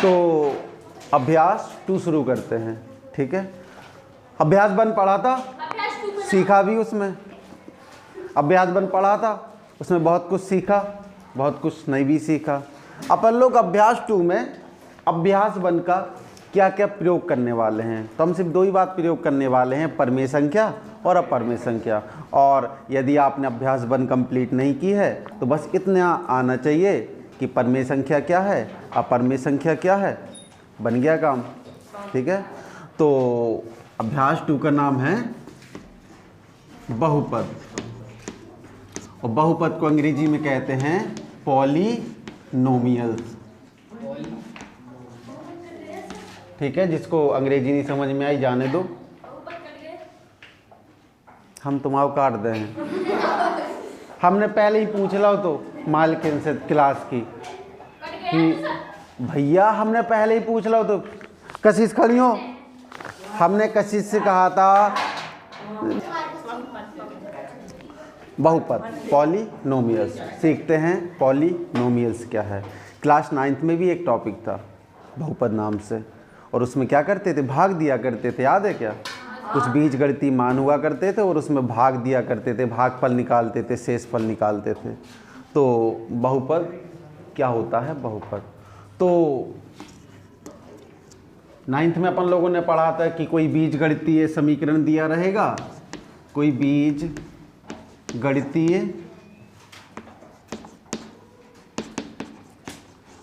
तो अभ्यास 2 शुरू करते हैं। ठीक है, अभ्यास 1 पढ़ा था, सीखा भी उसमें। अभ्यास 1 पढ़ा था, उसमें बहुत कुछ सीखा, बहुत कुछ नहीं भी सीखा। अपन लोग अभ्यास 2 में अभ्यास 1 का क्या क्या प्रयोग करने वाले हैं। तो हम सिर्फ 2 ही बात प्रयोग करने वाले हैं, परमेय संख्या और अपरमेय संख्या। और यदि आपने अभ्यास 1 कंप्लीट नहीं की है तो बस इतना आना चाहिए कि परमेय संख्या क्या है, अपरमेय संख्या क्या है, बन गया काम। ठीक है, तो अभ्यास 2 का नाम है बहुपद, और बहुपद को अंग्रेजी में कहते हैं पॉलिनोमियल्स। ठीक है, जिसको अंग्रेजी नहीं समझ में आई जाने दो, हम तुम्हारा काट दे हैं। हमने पहले ही पूछ लो तो मालकिन से क्लास की कि भैया, हमने पहले ही पूछ लो तो कशिश खड़ी हो, हमने कशिश से कहा था बहुपद पॉलिनोमियल्स सीखते हैं। पॉलिनोमियल्स क्या है, क्लास 9th में भी एक टॉपिक था बहुपद नाम से, और उसमें क्या करते थे, भाग दिया करते थे, याद है क्या? कुछ बीजगणितीय मान हुआ करते थे और उसमें भाग दिया करते थे, भागफल निकालते थे, शेषफल निकालते थे। तो बहुपद क्या होता है, बहुपद तो 9th में अपन लोगों ने पढ़ा था कि कोई बीजगणितीय समीकरण दिया रहेगा, कोई बीजगणितीय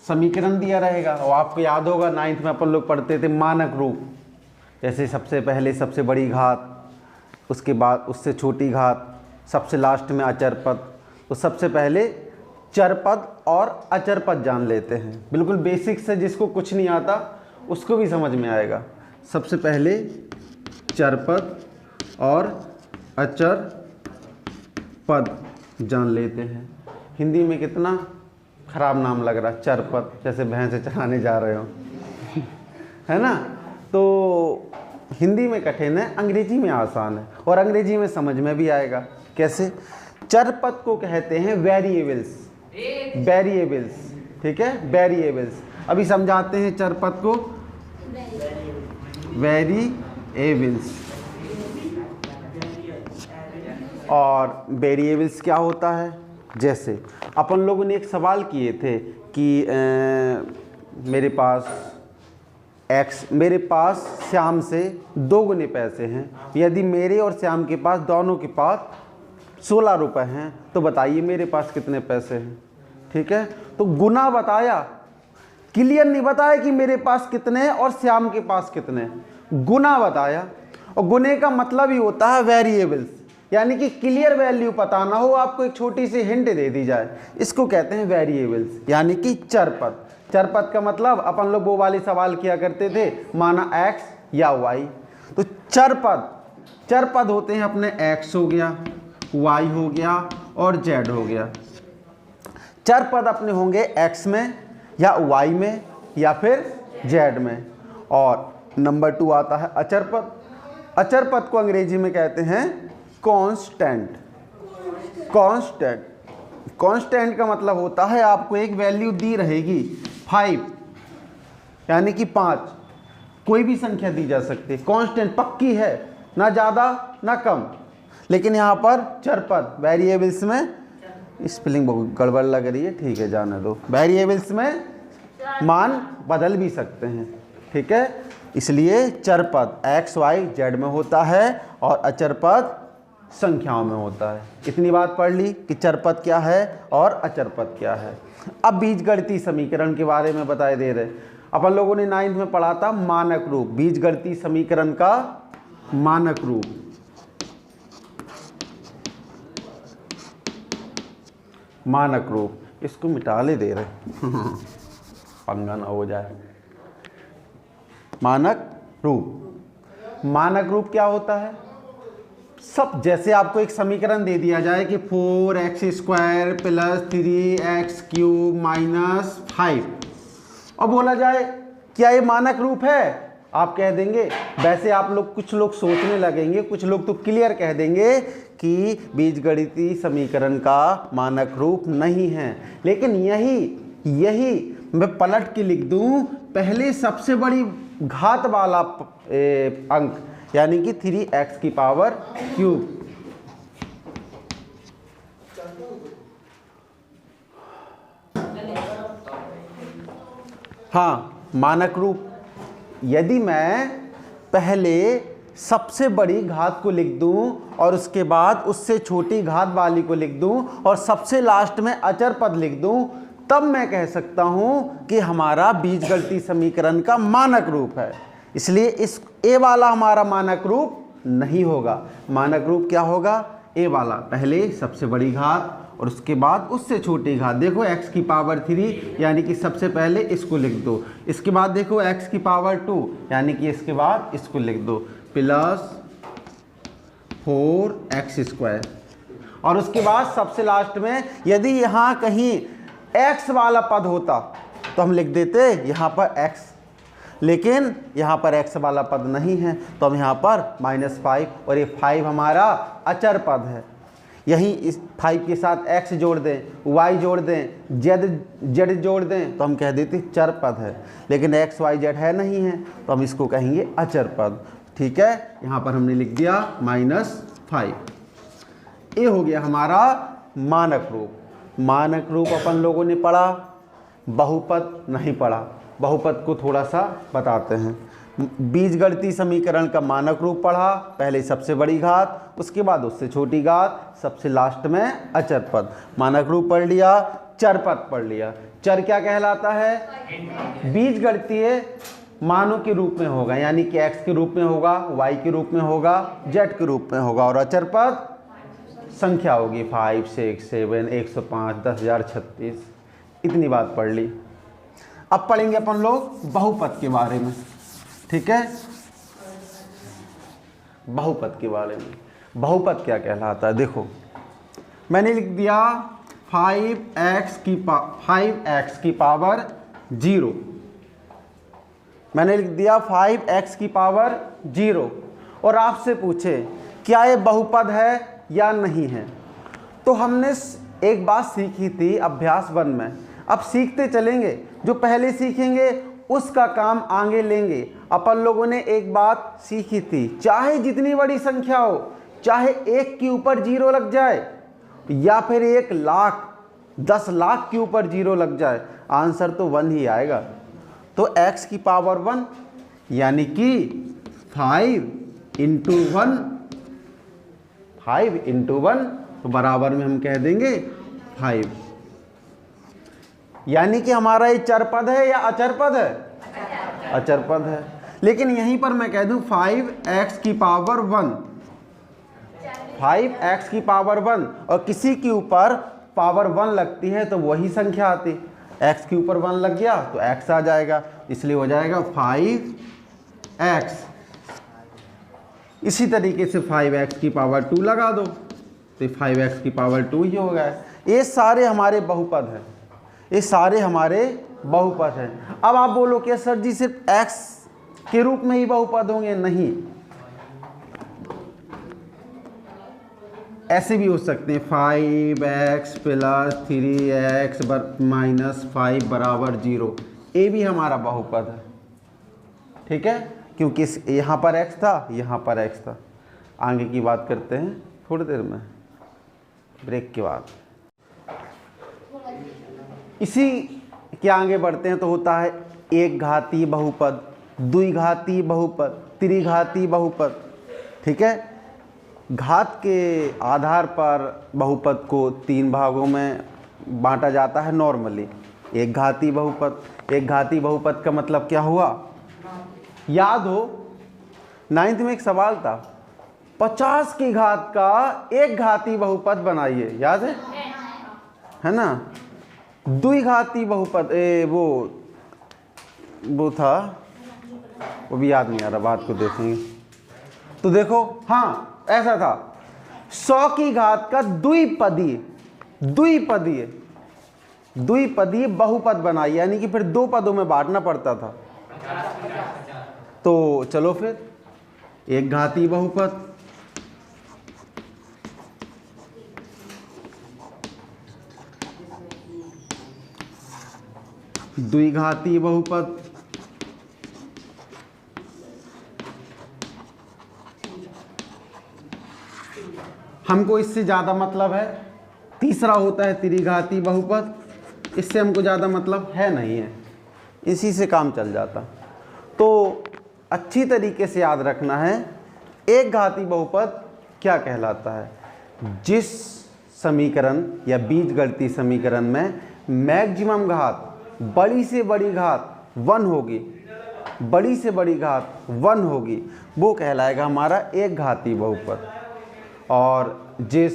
समीकरण दिया रहेगा। और आपको याद होगा 9th में अपन लोग पढ़ते थे मानक रूप, जैसे सबसे पहले सबसे बड़ी घात, उसके बाद उससे छोटी घात, सबसे लास्ट में अचर पद। तो सबसे पहले चर पद और अचर पद जान लेते हैं, बिल्कुल बेसिक से, जिसको कुछ नहीं आता उसको भी समझ में आएगा। सबसे पहले चर पद और अचर पद जान लेते हैं। हिंदी में कितना खराब नाम लग रहा है, चर पद, जैसे भैंसे चराने जा रहे हो है ना। तो हिंदी में कठिन है, अंग्रेजी में आसान है, और अंग्रेजी में समझ में भी आएगा। कैसे? चर पद को कहते हैं वेरिएबल्स, वेरिएबल्स। ठीक है, वेरिएबल्स। अभी समझाते हैं चर पद को, वेरिएबल्स। और वेरिएबल्स क्या होता है, जैसे अपन लोगों ने एक सवाल किए थे कि मेरे पास श्याम से 2 गुने पैसे हैं, यदि मेरे और श्याम के पास दोनों के पास 16 रुपए हैं तो बताइए मेरे पास कितने पैसे हैं। ठीक है, तो गुना बताया, क्लियर नहीं बताया कि मेरे पास कितने हैं और श्याम के पास कितने हैं, गुना बताया। और गुने का मतलब ही होता है वेरिएबल्स, यानी कि क्लियर वैल्यू पता ना हो, आपको एक छोटी सी हिंट दे दी जाए, इसको कहते हैं वेरिएबल्स, यानी कि चर पद। चर पद का मतलब अपन लोग वो वाले सवाल किया करते थे, माना x या y। तो चर पद होते हैं अपने x हो गया, y हो गया और z हो गया। चर पद अपने होंगे x में या y में या फिर z में। और नंबर 2 आता है अचर पद। अचर पद को अंग्रेजी में कहते हैं कांस्टेंट। कांस्टेंट का मतलब होता है आपको एक वैल्यू दी रहेगी 5, यानी कि 5, कोई भी संख्या दी जा सकती है, कांस्टेंट पक्की है, ना ज़्यादा ना कम। लेकिन यहाँ पर चर पद वेरिएबल्स में, स्पेलिंग बहुत गड़बड़ लग रही है, ठीक है जाने दो, वेरिएबल्स में मान बदल भी सकते हैं। ठीक है, इसलिए चर पद x y z में होता है और अचर पद संख्याओं में होता है। इतनी बात पढ़ ली कि चर पद क्या है और अचर पद क्या है। अब बीजगणितीय समीकरण के बारे में बताए दे रहे। अपन लोगों ने 9th में पढ़ा था मानक रूप, बीजगणितीय समीकरण का मानक रूप। मानक रूप, इसको मिटा ले दे रहे पंगा ना हो जाए। मानक रूप क्या होता है? सब, जैसे आपको एक समीकरण दे दिया जाए कि 4x² + 3x³ - 5, और बोला जाए क्या ये मानक रूप है, आप कह देंगे। वैसे आप लोग, कुछ लोग सोचने लगेंगे, कुछ लोग तो क्लियर कह देंगे कि बीजगणितीय समीकरण का मानक रूप नहीं है। लेकिन यही मैं पलट के लिख दूं, पहले सबसे बड़ी घात वाला अंक यानी कि 3x की पावर क्यूब। हाँ, मानक रूप, यदि मैं पहले सबसे बड़ी घात को लिख दूं और उसके बाद उससे छोटी घात वाली को लिख दूं और सबसे लास्ट में अचर पद लिख दूं, तब मैं कह सकता हूं कि हमारा बीजगणितीय समीकरण का मानक रूप है। इसलिए इस ए वाला हमारा मानक रूप नहीं होगा। मानक रूप क्या होगा? ए वाला, पहले सबसे बड़ी घात और उसके बाद उससे छोटी घात। देखो x की पावर 3 यानी कि सबसे पहले इसको लिख दो, इसके बाद देखो x की पावर 2 यानी कि इसके बाद इसको लिख दो, प्लस 4x²। और उसके बाद सबसे लास्ट में यदि यहाँ कहीं x वाला पद होता तो हम लिख देते यहाँ पर x, लेकिन यहाँ पर x वाला पद नहीं है तो हम यहाँ पर -5, और ये 5 हमारा अचर पद है। यहीं इस 5 के साथ x जोड़ दें, y जोड़ दें, z जोड़ दें तो हम कह देते चर पद है, लेकिन x y z है नहीं है तो हम इसको कहेंगे अचर पद। ठीक है, यहाँ पर हमने लिख दिया -5। ये हो गया हमारा मानक रूप। मानक रूप अपन लोगों ने पढ़ा, बहुपद नहीं पढ़ा। बहुपद को थोड़ा सा बताते हैं। बीजगणितीय समीकरण का मानक रूप पढ़ा, पहले सबसे बड़ी घात, उसके बाद उससे छोटी घात, सबसे लास्ट में अचर पद। मानक रूप पढ़ लिया, चर पद पढ़ लिया। चर क्या कहलाता है? बीजगणितीय मानों के रूप में होगा, यानी कि x के रूप में होगा, y के रूप में होगा, z के रूप में होगा, और अचर पद संख्या होगी 5, 6, 7, 105, 10,036। इतनी बात पढ़ ली। अब पढ़ेंगे अपन लोग बहुपद के बारे में। ठीक है, बहुपद के बारे में। बहुपद क्या कहलाता है? देखो, मैंने लिख दिया 5x की पावर 0। मैंने लिख दिया 5x की पावर 0, और आपसे पूछे क्या ये बहुपद है या नहीं है। तो हमने एक बात सीखी थी अभ्यास 1 में, अब सीखते चलेंगे। जो पहले सीखेंगे उसका काम आगे लेंगे। अपन लोगों ने एक बात सीखी थी, चाहे जितनी बड़ी संख्या हो, चाहे 1 के ऊपर 0 लग जाए या फिर 1 लाख 10 लाख के ऊपर 0 लग जाए, आंसर तो 1 ही आएगा। तो x की पावर 1 यानी कि 5 इंटू 1 तो बराबर में हम कह देंगे 5। यानी कि हमारा ये चर पद है या अचर पद है? अचर पद है। लेकिन यहीं पर मैं कह दूं 5x की पावर 1, 5x की पावर 1, और किसी के ऊपर पावर 1 लगती है तो वही संख्या आती। x के ऊपर 1 लग गया तो x आ जाएगा, इसलिए हो जाएगा 5x। इसी तरीके से 5x की पावर 2 लगा दो तो 5x की पावर 2 ही होगा। ये सारे हमारे बहुपद हैं, ये सारे हमारे बहुपद हैं। अब आप बोलो क्या सर जी सिर्फ x के रूप में ही बहुपद होंगे? नहीं, ऐसे भी हो सकते हैं। 5x प्लस 3x माइनस 5 बराबर 0, ये भी हमारा बहुपद है। ठीक है, क्योंकि यहाँ पर x था, यहाँ पर x था। आगे की बात करते हैं थोड़ी देर में, ब्रेक के बाद। इसी के आगे बढ़ते हैं तो होता है एक घातीय बहुपद, द्विघातीय बहुपद, त्रिघातीय बहुपद। ठीक है, घात के आधार पर बहुपद को 3 भागों में बांटा जाता है नॉर्मली। एक घातीय बहुपद, एक घातीय बहुपद का मतलब क्या हुआ? याद हो 9th में एक सवाल था, 50 की घात का एक घातीय बहुपद बनाइए, याद है ना? द्विघातीय बहुपद वो था, वो भी याद नहीं आ रहा, बात को देखेंगे। तो देखो, हाँ ऐसा था, 100 की घात का द्विपदीय बहुपद बनाई, यानी कि फिर 2 पदों में बांटना पड़ता था। तो चलो फिर एक घातीय बहुपद, द्विघातीय बहुपद। हमको इससे ज़्यादा मतलब है। तीसरा होता है त्रिघातीय बहुपद, इससे हमको ज़्यादा मतलब है नहीं है, इसी से काम चल जाता। तो अच्छी तरीके से याद रखना है, एक घातीय बहुपद क्या कहलाता है? जिस समीकरण या बीजगणितीय समीकरण में मैक्सिमम घात बड़ी से बड़ी घात 1 होगी, बड़ी से बड़ी घात 1 होगी, वो कहलाएगा हमारा एक घातीय बहुपद। और जिस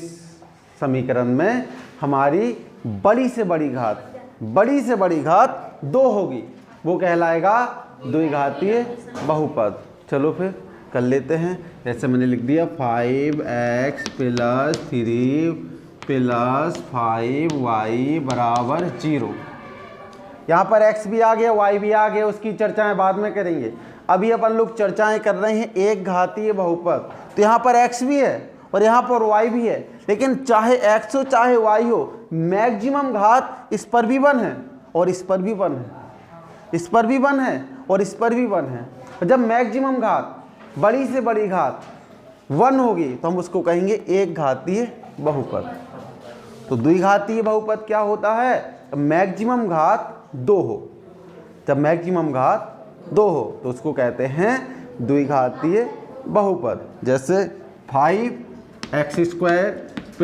समीकरण में हमारी बड़ी से बड़ी घात 2 होगी, वो कहलाएगा द्विघातीय बहुपद। चलो फिर कर लेते हैं। जैसे मैंने लिख दिया 5x + 3 + 5y = 0। यहाँ पर x भी आ गया, y भी आ गया, उसकी चर्चाएं बाद में करेंगे। अभी अपन लोग चर्चाएं कर रहे हैं एक घातीय बहुपद। तो यहाँ पर x भी है और यहाँ पर y भी है, लेकिन चाहे x हो चाहे y हो, मैक्सिमम घात इस पर भी 1 है और इस पर भी 1 है, इस पर भी 1 है और इस पर भी 1 है। और जब मैक्सिमम घात बड़ी से बड़ी घात 1 होगी तो हम उसको कहेंगे एक घातीय बहुपद। तो द्विघातीय बहुपद क्या होता है? मैक्सिमम घात 2 हो। जब मैक्सिमम घात 2 हो तो उसको कहते हैं द्विघातीय बहुपद। जैसे 5x² +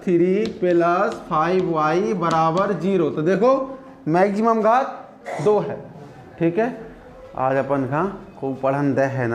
3 + 5y = 0। तो देखो मैक्सिमम घात 2 है। ठीक है, आज अपन का खूब पढ़न दे है ना।